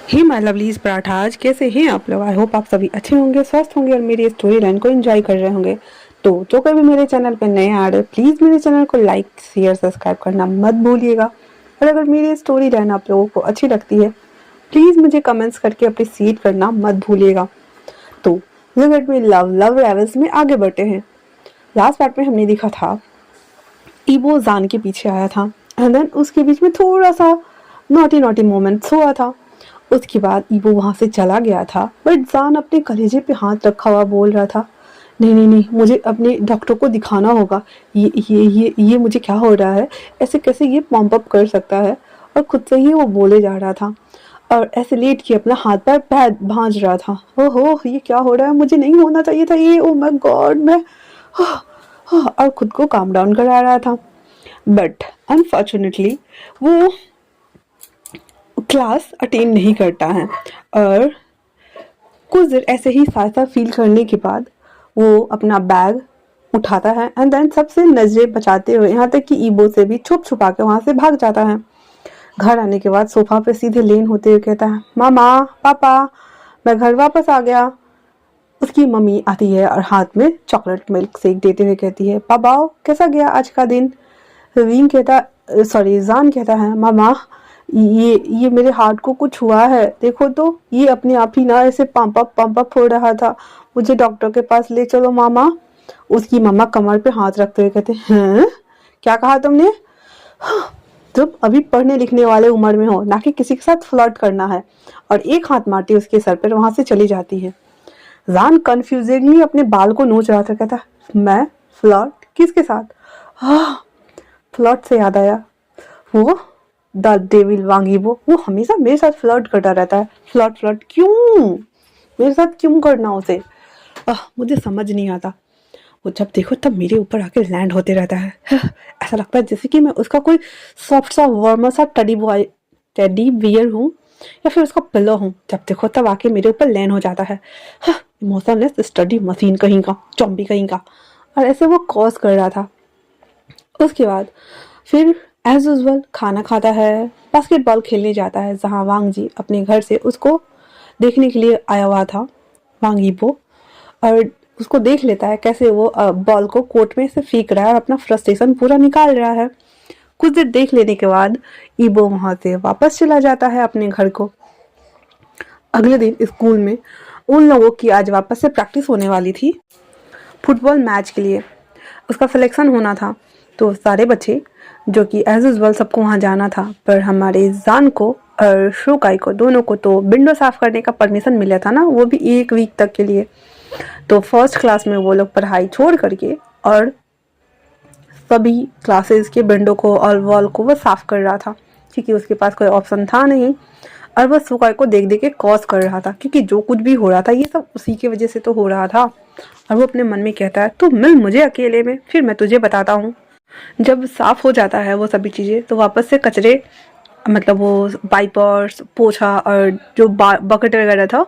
Hey my lovelies parathas, कैसे हैं आप लोग। आई होप आप सभी अच्छे होंगे, स्वस्थ होंगे और मेरी स्टोरी लाइन को एंजॉय कर रहे होंगे। तो जो कोई भी मेरे चैनल पर नए आ रहे, प्लीज़ मेरे चैनल को लाइक शेयर सब्सक्राइब करना मत भूलिएगा। और अगर मेरी स्टोरी लाइन आप लोगों को अच्छी लगती है, प्लीज़ मुझे कमेंट्स करके अप्रिशिएट करना मत भूलिएगा। तो लुक में लव ट्रैवल्स में आगे बढ़ते हैं। लास्ट पार्ट में हमने देखा था ईबो जान के पीछे आया था एंड देन उसके बीच में थोड़ा सा नॉटी मोमेंट्स हुआ था। उसके बाद ईबो वहाँ से चला गया था, बट जान अपने कलेजे पे हाथ रखा हुआ बोल रहा था, नहीं नहीं नहीं, मुझे अपने डॉक्टर को दिखाना होगा। ये मुझे क्या हो रहा है, ऐसे कैसे ये पम्प अप कर सकता है। और खुद से ही वो बोले जा रहा था और ऐसे लेट के अपना हाथ पैर भांज रहा था। ओहो, ये क्या हो रहा है, मुझे नहीं होना चाहिए था ये, ओ माय गॉड। मैं और खुद को काम डाउन करा रहा था। बट अनफॉर्चुनेटली वो क्लास अटेंड नहीं करता है और कुछ देर ऐसे ही साथ फील करने के बाद वो अपना बैग उठाता है एंड देन सबसे नजरें बचाते हुए, यहाँ तक कि ईबो से भी छुप छुपा के वहाँ से भाग जाता है। घर आने के बाद सोफा पे सीधे लेन होते हुए कहता है, मामा पापा मैं घर वापस आ गया। उसकी मम्मी आती है और हाथ में चॉकलेट मिल्क शेक देते हुए कहती है, पापा कैसा गया आज का दिन। जान कहता है, मामा ये मेरे हार्ट को कुछ हुआ है, देखो तो ये अपने आप ही ना ऐसे पंप अप हो रहा था, मुझे डॉक्टर के पास ले चलो मामा। उसकी मम्मा कमर पे हाथ रखते हुए कहते हैं, क्या कहा तुमने। तुम अभी पढ़ने लिखने वाले उम्र में हो, ना कि किसी के साथ फ्लर्ट करना है। और एक हाथ मारती उसके सर पर वहां से चली जाती है। जान कंफ्यूजिंगली अपने बाल को नोच रहा था, कहता मैं फ्लर्ट किसके साथ। फ्लर्ट से याद आया, वो द डेविल वांगी वो हमेशा मेरे साथ फ्लर्ट करता रहता है। फ्लर्ट क्यों, मेरे साथ क्यों करना उसे। मुझे समझ नहीं आता। वो जब देखो तब मेरे ऊपर आके लैंड होते रहता है। ऐसा लगता है जैसे कि मैं उसका कोई सॉफ्ट सा वार्म सा टेडी बियर हूँ या फिर उसका पिलो हूँ। जब देखो तब आके मेरे ऊपर लैंड हो जाता है। इमोशनलेस स्टडी मशीन कहीं का, चॉम्बी कहीं का। और ऐसे वो कॉज कर रहा था। उसके बाद फिर एज यूजल खाना खाता है, बास्केटबॉल खेलने जाता है, जहाँ वांग जी अपने घर से उसको देखने के लिए आया हुआ था, वांग यीबो। और उसको देख लेता है कैसे वो बॉल को कोर्ट में से फेंक रहा है और अपना फ्रस्ट्रेशन पूरा निकाल रहा है। कुछ देर देख लेने के बाद ईबो वहाँ से वापस चला जाता है अपने घर को। अगले दिन स्कूल में उन लोगों की आज वापस से प्रैक्टिस होने वाली थी फुटबॉल मैच के लिए। उसका सिलेक्शन होना था, तो सारे बच्चे जो कि एज यूजल सबको वहाँ जाना था, पर हमारे जान को और शुकाई को दोनों को तो विंडो साफ करने का परमिशन मिला था ना, वो भी 1 वीक तक के लिए। तो फर्स्ट क्लास में वो लोग पढ़ाई छोड़ करके और सभी क्लासेस के विंडो को और वॉल को वो साफ कर रहा था, क्योंकि उसके पास कोई ऑप्शन था नहीं। और वह सुकाई को देख देख के कॉज कर रहा था, क्योंकि जो कुछ भी हो रहा था ये सब उसी की वजह से तो हो रहा था। और वो अपने मन में कहता है, तू मिल मुझे अकेले में, फिर मैं तुझे बताता हूँ। जब साफ हो जाता है वो सभी चीज़ें, तो वापस से कचरे, मतलब वो वाइपर्स, पोछा और जो बकेट वगैरह था,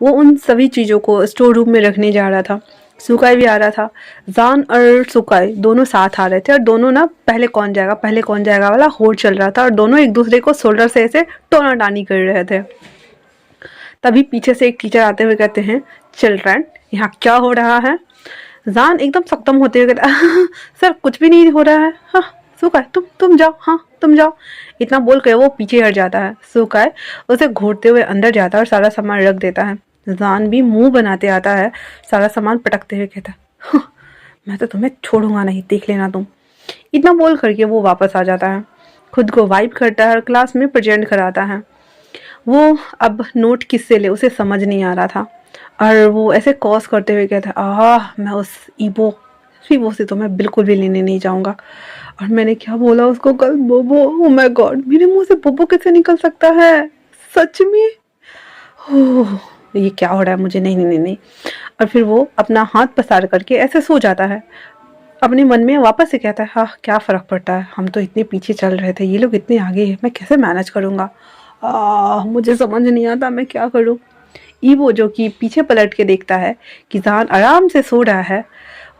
वो उन सभी चीज़ों को स्टोर रूम में रखने जा रहा था। सुकाई भी आ रहा था। जान और सुकाई दोनों साथ आ रहे थे और दोनों ना पहले कौन जाएगा वाला होड़ चल रहा था, और दोनों एक दूसरे को शोल्डर से ऐसे टोना टानी कर रहे थे। तभी पीछे से एक टीचर आते हुए कहते हैं, चिल्ड्रन यहाँ क्या हो रहा है। जान एकदम सख्तम होते हुए कहता सर कुछ भी नहीं हो रहा है। हाँ सुकाई तुम जाओ, हाँ तुम जाओ। इतना बोल कर वो पीछे हट जाता है। सुकाई उसे घूरते हुए अंदर जाता है और सारा सामान रख देता है। जान भी मुंह बनाते आता है, सारा सामान पटकते हुए कहता है, मैं तो तुम्हें छोड़ूंगा नहीं, देख लेना तुम। इतना बोल करके वो वापस आ जाता है, खुद को वाइप करता है और क्लास में प्रेजेंट कराता है। वो अब नोट किससे ले उसे समझ नहीं आ रहा था, और वो ऐसे कॉस करते हुए कहता है, मैं उस ईबो से तो मैं बिल्कुल भी लेने नहीं जाऊंगा। और मैंने क्या बोला उसको कल, बोबो। ओ माय गॉड, मेरे मुंह से बोबो कैसे निकल सकता है सच में। ओह ये क्या हो रहा है मुझे, नहीं नहीं नहीं नहीं। और फिर वो अपना हाथ पसार करके ऐसे सो जाता है। अपने मन में वापस से कहता है, हाँ क्या फ़र्क पड़ता है, हम तो इतने पीछे चल रहे थे, ये लोग इतने आगे हैं, मैं कैसे मैनेज करूँगा। मुझे समझ नहीं आता मैं क्या करूँ। ईवो जो कि पीछे पलट के देखता है कि जान आराम से सो रहा है,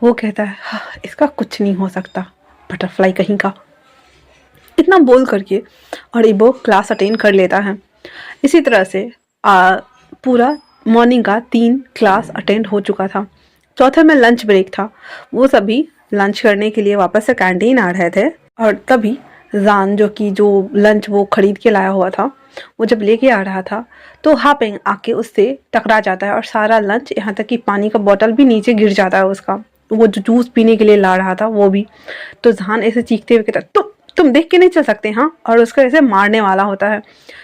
वो कहता है, हाँ इसका कुछ नहीं हो सकता, बटरफ्लाई कहीं का। इतना बोल करके और ईवो क्लास अटेंड कर लेता है। इसी तरह से पूरा मॉर्निंग का 3 क्लास अटेंड हो चुका था। चौथे में लंच ब्रेक था। वो सभी लंच करने के लिए वापस से कैंटीन आ रहे थे और तभी जान जो लंच वो खरीद के लाया हुआ था, वो जब लेके आ रहा था तो हापेंग आके उससे टकरा जाता है और सारा लंच, यहाँ तक कि पानी का बॉटल भी नीचे गिर जाता है उसका। वो जो जूस पीने के लिए ला रहा था वो भी। तो जान ऐसे चीखते हुए कहता, तुम देख के नहीं चल सकते हाँ, और उसको ऐसे मारने वाला होता है।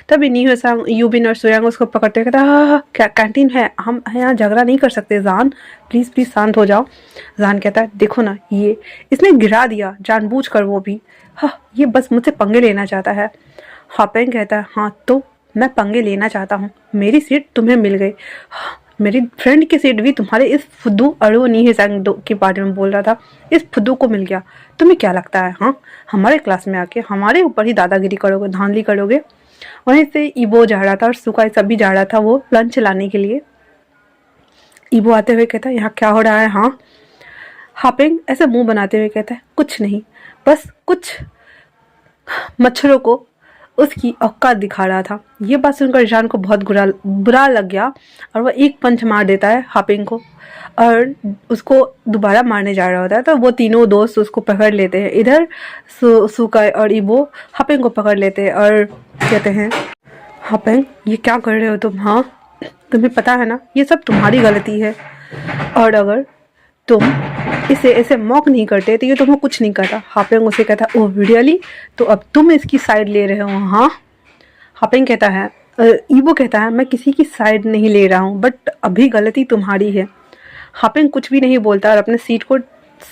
तभी नी सांग, यूबिन और सोयांग उसको पकड़ते हुए कहता, हाँ हाँ क्या कैंटीन है, हम यहाँ झगड़ा नहीं कर सकते जान, प्लीज़ प्लीज़ शांत हो जाओ। जान कहता है देखो ना, ये इसने गिरा दिया जानबूझकर, वो भी, हाँ ये बस मुझसे पंगे लेना चाहता है। हापेंग कहता है हाँ तो मैं पंगे लेना चाहता हूँ, मेरी सीट तुम्हें मिल गई। हाँ, मेरी फ्रेंड की सीट भी तुम्हारे इस फुद्दू अड़ो नी सांग के बारे में बोल रहा था, इस फुद्दू को मिल गया। तुम्हें क्या लगता है हाँ, हमारे क्लास में आके हमारे ऊपर ही दादागिरी करोगे, धांधली करोगे। वहीं से ईबो जा रहा था और सुकाई सब भी जा रहा था वो लंच लाने के लिए। ईबो आते हुए कहता है यहाँ क्या हो रहा है हाँ। हापेंग ऐसे मुंह बनाते हुए कहता है कुछ नहीं, बस कुछ मच्छरों को उसकी औकात दिखा रहा था। ये बात सुनकर जान को बहुत बुरा लग गया और वह एक पंच मार देता है हापिंग को और उसको दोबारा मारने जा रहा होता है। तो वो तीनों दोस्त उसको पकड़ लेते हैं। इधर सुकाई और ईबो हापिंग को पकड़ लेते हैं और कहते हैं हापिंग ये क्या कर रहे हो तुम हाँ, तुम्हें पता है ना ये सब तुम्हारी गलती है, और अगर तुम इसे ऐसे मॉक नहीं करते तो ये तुम्हें कुछ नहीं करता। हापेंग उसे कहता है ओह रियली, तो अब तुम इसकी साइड ले रहे हो हाँ। हापेंग कहता है ईबो कहता है मैं किसी की साइड नहीं ले रहा हूँ, बट अभी गलती तुम्हारी है। हापेंग कुछ भी नहीं बोलता और अपने सीट को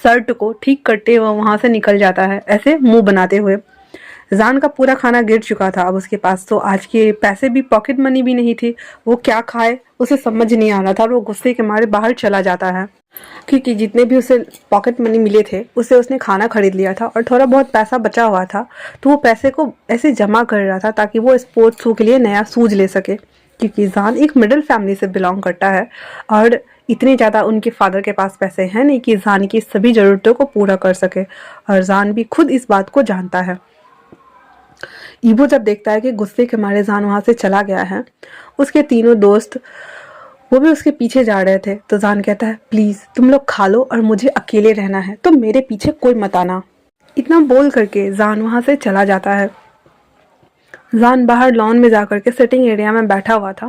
शर्ट को ठीक करते हुए वहाँ से निकल जाता है, ऐसे मुंह बनाते हुए। जान का पूरा खाना गिर चुका था अब उसके पास, तो आज के पैसे भी, पॉकेट मनी भी नहीं थी। वो क्या खाए उसे समझ नहीं आ रहा था और वो गुस्से के मारे बाहर चला जाता है, क्योंकि जितने भी उसे पॉकेट मनी मिले थे उसे उसने खाना खरीद लिया था और थोड़ा बहुत पैसा बचा हुआ था, तो वो पैसे को ऐसे जमा कर रहा था ताकि वो स्पोर्ट्स शू के लिए नया शूज ले सके। क्योंकि जान एक मिडिल फैमिली से बिलोंग करता है और इतने ज़्यादा उनके फादर के पास पैसे हैं नहीं कि जान की सभी ज़रूरतों को पूरा कर सके, और जान भी खुद इस बात को जानता है। ईबो जब देखता है कि गुस्से के मारे जान वहाँ से चला गया है, उसके तीनों दोस्त वो भी उसके पीछे जा रहे थे, तो जान कहता है प्लीज़ तुम लोग खा लो और मुझे अकेले रहना है, तो मेरे पीछे कोई मत आना। इतना बोल करके जान वहाँ से चला जाता है। जान बाहर लॉन में जा करके सिटिंग एरिया में बैठा हुआ था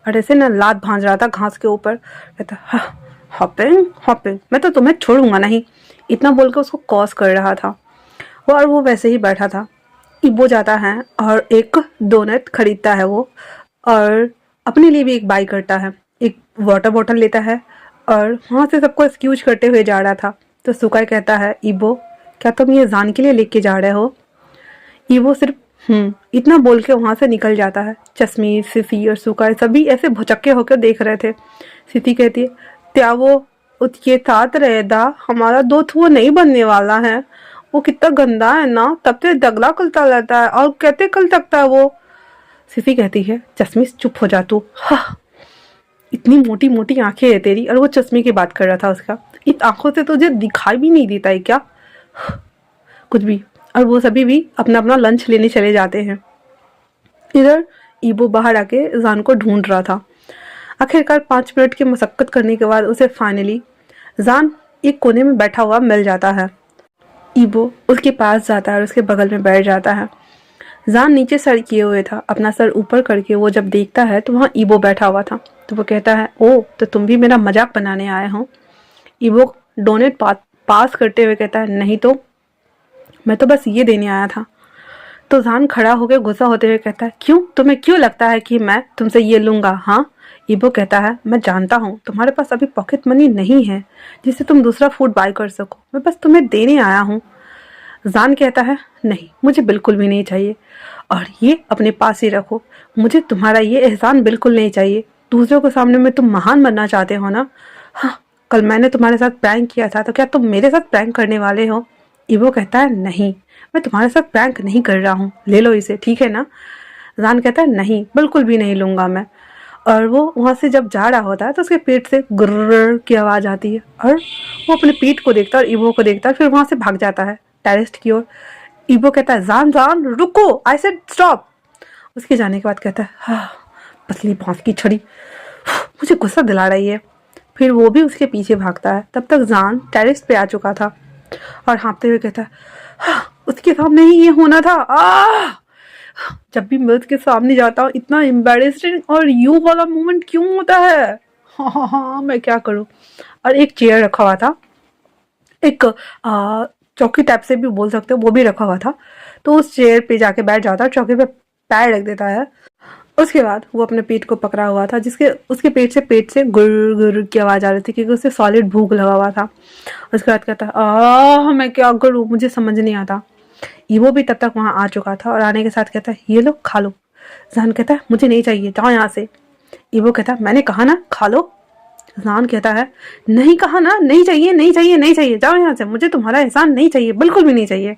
और ऐसे ना लात भांज रहा था घास के ऊपर। कहता हापेंग हापेंग मैं तो तुम्हें छोड़ूंगा नहीं, इतना बोल के उसको कॉस कर रहा था वो, और वो वैसे ही बैठा था। ईबो जाता है और एक डोनट खरीदता है वो, और अपने लिए भी एक बाई करता है, एक वाटर बॉटल लेता है और वहाँ से सबको एक्सक्यूज करते हुए जा रहा था। तो सुकाई कहता है ईबो क्या तुम ये जान के लिए लेके जा रहे हो। ईबो सिर्फ इतना बोल के वहाँ से निकल जाता है। चश्मी, सिसी और सुकाई सभी ऐसे भुचक्के होकर देख रहे थे। सिसी कहती है क्या वो उसके साथ रहेगा, हमारा दोस्त वो नहीं बनने वाला है, वो कितना गंदा है ना, तब से दगला कलता रहता है और कहते कल सकता है वो। सिसी कहती है चश्मी चुप हो जा तू, हाँ इतनी मोटी मोटी आंखें है तेरी, और वो चश्मे की बात कर रहा था उसका, इन आंखों से तुझे दिखाई भी नहीं देता है क्या कुछ भी। और वो सभी भी अपना अपना लंच लेने चले जाते हैं। इधर ईबो बाहर आके जान को ढूंढ रहा था। आखिरकार 5 मिनट की मशक्कत करने के बाद उसे फाइनली जान एक कोने में बैठा हुआ मिल जाता है। ईबो उसके पास जाता है और उसके बगल में बैठ जाता है। जान नीचे सर किए हुए था, अपना सर ऊपर करके वो जब देखता है तो वहाँ ईबो बैठा हुआ था। तो वो कहता है ओ तो तुम भी मेरा मजाक बनाने आए हो। ईबो डोनेट पास करते हुए कहता है नहीं तो मैं तो बस ये देने आया था। तो जान खड़ा होकर गुस्सा होते हुए कहता है क्यों, तुम्हें क्यों लगता है कि मैं तुमसे ये लूँगा हाँ। ईबो कहता है मैं जानता हूँ तुम्हारे पास अभी पॉकेट मनी नहीं है जिससे तुम दूसरा फूड बाय कर सको, मैं बस तुम्हें देने आया हूँ। जान कहता है नहीं मुझे बिल्कुल भी नहीं चाहिए, और ये अपने पास ही रखो, मुझे तुम्हारा ये एहसान बिल्कुल नहीं चाहिए। दूसरों के सामने में तुम महान बनना चाहते हो ना, हाँ कल मैंने तुम्हारे साथ प्रैंक किया था तो क्या तुम मेरे साथ प्रैंक करने वाले हो। ईबो कहता है नहीं मैं तुम्हारे साथ प्रैंक नहीं कर रहा हूँ, ले लो इसे ठीक है ना। जान कहता है नहीं बिल्कुल भी नहीं लूँगा मैं, और वो वहाँ से जब जा रहा होता है तो उसके पेट से गुर्र की आवाज़ आती है और वो अपने पीठ को देखता है और ईबो को देखता है, फिर वहाँ से भाग जाता है टेरेस की ओर। ईबो कहता है जान जान रुको, आई सेड स्टॉप। उसके जाने के बाद कहता है हाँ पतली बांस की छड़ी, मुझे गुस्सा दिला रही है। फिर वो भी उसके पीछे भागता है। तब तक जान टेरेस पे आ चुका था और हाँफते हुए कहता है, उसके सामने ही ये होना था। जब भी मैं उसके सामने जाता हूँ इतना एम्बैरेसिंग और यू वाला मोमेंट क्यों होता है। हाँ, मैं क्या करूँ। और एक चेयर रखा हुआ था, एक चौकी टाइप से भी बोल सकते हो, वो भी रखा हुआ था। तो उस चेयर पे जाके बैठ जाता है, चौकी पे पैर रख देता है। उसके बाद वो अपने पेट को पकड़ा हुआ था, जिसके उसके पेट से गुर गुर की आवाज आ रही थी, क्योंकि उसे सॉलिड भूख लगा हुआ था। उसके बाद कहता है, मैं क्या करूँ, मुझे समझ नहीं आता। ईवो भी तब तक वहां आ चुका था और आने के साथ कहता है, ये लो खा लो। जान कहता है, मुझे नहीं चाहिए, जाओ यहाँ से। ईवो कहता है, मैंने कहा ना खा लो। जान कहता है, नहीं कहा ना, नहीं चाहिए नहीं चाहिए नहीं चाहिए, जाओ यहाँ से, मुझे तुम्हारा एहसान नहीं चाहिए, बिल्कुल भी नहीं चाहिए।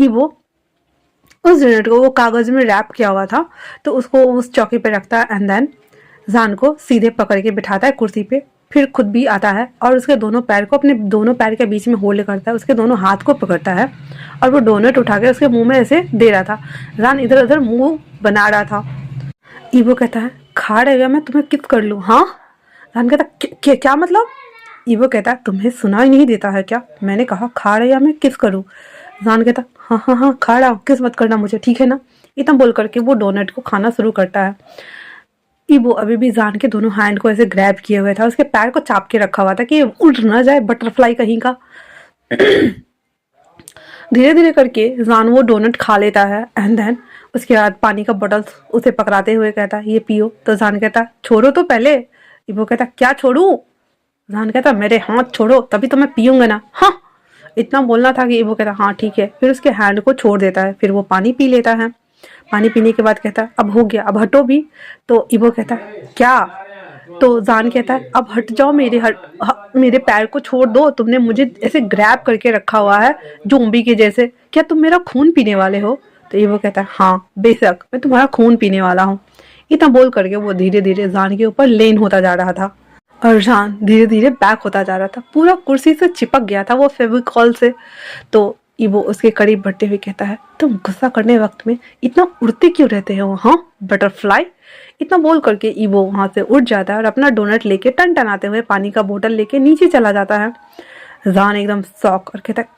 ईवो उस डोनट को वो कागज में रैप किया हुआ था, तो उसको उस चौकी पे रखता है एंड देन जान को सीधे पकड़ के बिठाता है कुर्सी पे। फिर खुद भी आता है और उसके दोनों पैर को अपने दोनों पैर के बीच में होल्ड करता है, उसके दोनों हाथ को पकड़ता है और वो डोनट उठा के उसके मुंह में ऐसे दे रहा था। जान इधर उधर मुंह बना रहा था। ईवो कहता है, खा रहे हो, मैं तुम्हें किस कर लूँ। हाँ। जान कहता, क्या मतलब। ईवो कहता है, तुम्हें सुना ही नहीं देता है क्या, मैंने कहा खा रहे या मैं किस करूँ। जान कहता, हाँ हाँ हाँ खा रहा हूँ, किस मत करना मुझे, ठीक है ना। इतना बोल करके वो डोनट को खाना शुरू करता है। ईवो अभी भी जान के दोनों हैंड को ऐसे ग्रैब किए हुए था, उसके पैर को चाप के रखा हुआ था कि उड़ ना जाए बटरफ्लाई कहीं का। धीरे धीरे करके जान वो डोनट खा लेता है एंड देन उसके बाद पानी का बोतल उसे पकड़ाते हुए कहता है, ये पियो। तो जान कहता, छोड़ो तो पहले। ईवो कहता, क्या छोड़ू। जान कहता, मेरे हाथ छोड़ो तभी तो मैं पीऊंगा ना। हाँ, इतना बोलना था कि ईवो कहता, हाँ ठीक है। फिर उसके हैंड को छोड़ देता है, फिर वो पानी पी लेता है। पानी पीने के बाद कहता है, अब हो गया, अब हटो भी। तो ईवो कहता है, क्या। तो जान कहता है, अब हट जाओ, मेरे पैर को छोड़ दो, तुमने मुझे ऐसे ग्रैब करके रखा हुआ है जोम्बी के जैसे, क्या तुम मेरा खून पीने वाले हो। तो ईवो कहता है, हाँ बेशक मैं तुम्हारा खून पीने वाला हूँ। इतना बोल करके वो धीरे धीरे जान के ऊपर लेन होता जा रहा था और जान धीरे धीरे बैक होता जा रहा था, पूरा कुर्सी से चिपक गया था वो फेविकॉल से। तो ईवो उसके करीब बढ़ते हुए कहता है, तुम गुस्सा करने वक्त में इतना उड़ते क्यों रहते हो, हाँ बटरफ्लाई। इतना बोल करके ईवो वहां से उठ जाता है और अपना डोनट लेके टन टनाते हुए पानी का बोतल लेके नीचे चला जाता है। जान एकदम शॉक और कहता है,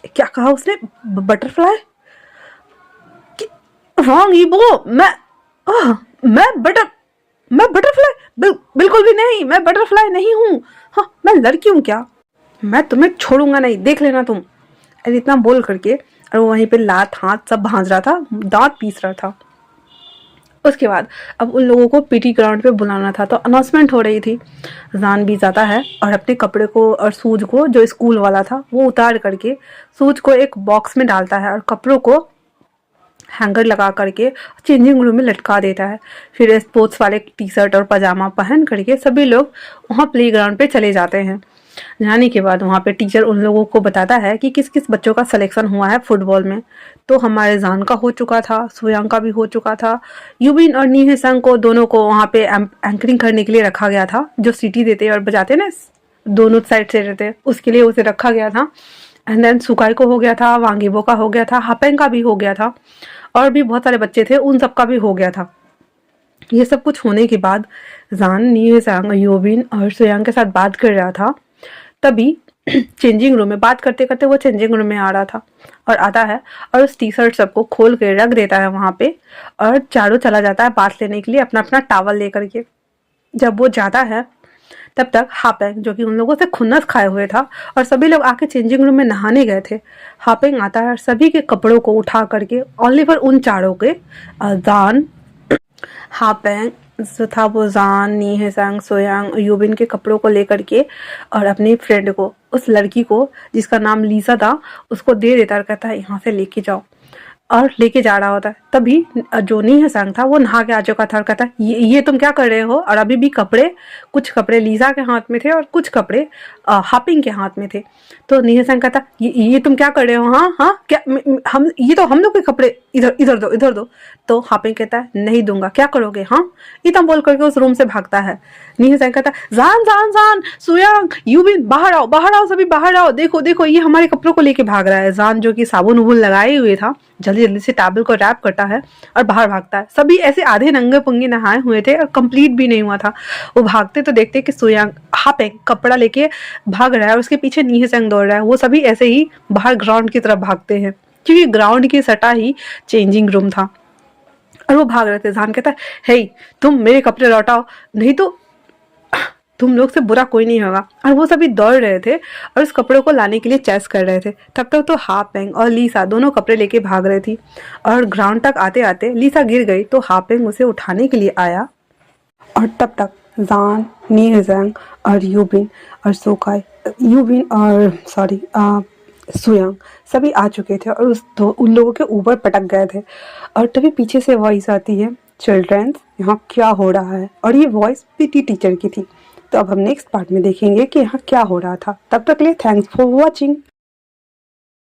क्या कहा उसने, बटरफ्लाई। रॉन्ग ईवो, मैं बटरफ्लाई बिल्कुल भी नहीं, मैं बटरफ्लाई नहीं हूँ। हाँ, मैं लड़की हूँ क्या, मैं तुम्हें छोड़ूंगा नहीं, देख लेना तुम। और इतना बोल करके और वो वहीं पे लात हाथ सब भांज रहा था, दांत पीस रहा था। उसके बाद अब उन लोगों को पीटी ग्राउंड पे बुलाना था, तो अनाउंसमेंट हो रही थी। जान भी जाता है और अपने कपड़े को और शूज को जो स्कूल वाला था वो उतार करके शूज को एक बॉक्स में डालता है और कपड़ों को हैंगर लगा करके चेंजिंग रूम में लटका देता है। फिर स्पोर्ट्स वाले टी शर्ट और पजामा पहन करके सभी लोग वहाँ प्ले ग्राउंड पे चले जाते हैं। जाने के बाद वहाँ पे टीचर उन लोगों को बताता है कि किस किस बच्चों का सिलेक्शन हुआ है फुटबॉल में। तो हमारे जान का हो चुका था, सोयांग का भी हो चुका था, यूबिन और नी हेसंग को दोनों को वहाँ पे एंकरिंग करने के लिए रखा गया था, जो सीटी देते और बजाते ना दोनों साइड से रहते, उसके लिए उसे रखा गया था। एंड देन सुकाई को हो गया था, वांगीबो का हो गया था, हापेंग का भी हो गया था और भी बहुत सारे बच्चे थे, उन सबका भी हो गया था। ये सब कुछ होने के बाद जान नी हेसंग, यूबिन और सोयांग के साथ बात कर रहा था। तभी चेंजिंग रूम में बात करते करते वो चेंजिंग रूम में आ रहा था और आता है और उस टी शर्ट सबको खोल के रख देता है वहां पे और चारों चला जाता है बात लेने के लिए अपना अपना टावल लेकर के। जब वो जाता है तब तक हापेंग, जो कि उन लोगों से खुन्नस खाए हुए था और सभी लोग आके चेंजिंग रूम में नहाने गए थे, हापेंग आता है और सभी के कपड़ों को उठा करके ओनली फॉर उन चारों के जान, हापेंग जो था वो जान, नी हेसंग, सोयांग, यूबिन के कपड़ों को लेकर के और अपनी फ्रेंड को, उस लड़की को जिसका नाम लीसा था, उसको दे देता और कहता है यहाँ से लेके जाओ, और लेके जा रहा होता है। तभी जो नी हेसंग था वो नहा के आ चुका था और कहता है ये तुम क्या कर रहे हो। और अभी भी कुछ कपड़े लीसा के हाथ में थे और कुछ कपड़े हापिंग के हाथ में थे। तो नी हेसंग कहता ये तुम क्या कर रहे हो, हाँ हाँ क्या, हम ये तो हम लोग के कपड़े, इधर दो। तो हापिंग कहता है नहीं दूंगा, क्या करोगे, हाँ। इतना बोल करके उस रूम से भागता है। नी हेसंग कहता है जान सोयांग, यूबिन बाहर आओ, सभी बाहर आओ, देखो ये हमारे कपड़ों को लेके भाग रहा है। जान जो कि साबुन उबुन लगाए हुए था जल्दी जल्दी से टॉवल को रैप करता है और बाहर भागता है। सभी ऐसे आधे नंगे पुंगे नहाए हुए थे और कंप्लीट भी नहीं हुआ था। वो भागते तो देखते कि सुयांग हापेंग कपड़ा लेके भाग रहा है और उसके पीछे नी सेंग दौड़ रहा है। वो सभी ऐसे ही बाहर ग्राउंड की तरफ भागते हैं, क्योंकि ग्राउंड की सटा ही चेंजिंग रूम था और वो भाग रहे थे। जान कहता है, हे तुम मेरे कपड़े लौटाओ, नहीं तो तुम लोग से बुरा कोई नहीं होगा। और वो सभी दौड़ रहे थे और उस कपड़ों को लाने के लिए चेस कर रहे थे। तब तक तो हापेंग और लीसा दोनों कपड़े लेके भाग रही थी और ग्राउंड तक आते आते लीसा गिर गई तो हापेंग उसे उठाने के लिए आया। और तब तक जान, नीजैंग और यूबिन और सोकाई, यूबिन और सुयांग सभी आ चुके थे और उन लोगों के ऊपर पटक गए थे। और तभी पीछे से वॉइस आती है, चिल्ड्रंस यहाँ क्या हो रहा है। और ये वॉइस पीटी टीचर की थी। तो अब हम नेक्स्ट पार्ट में देखेंगे कि यहाँ क्या हो रहा था। तब तक के लिए थैंक्स फॉर वॉचिंग।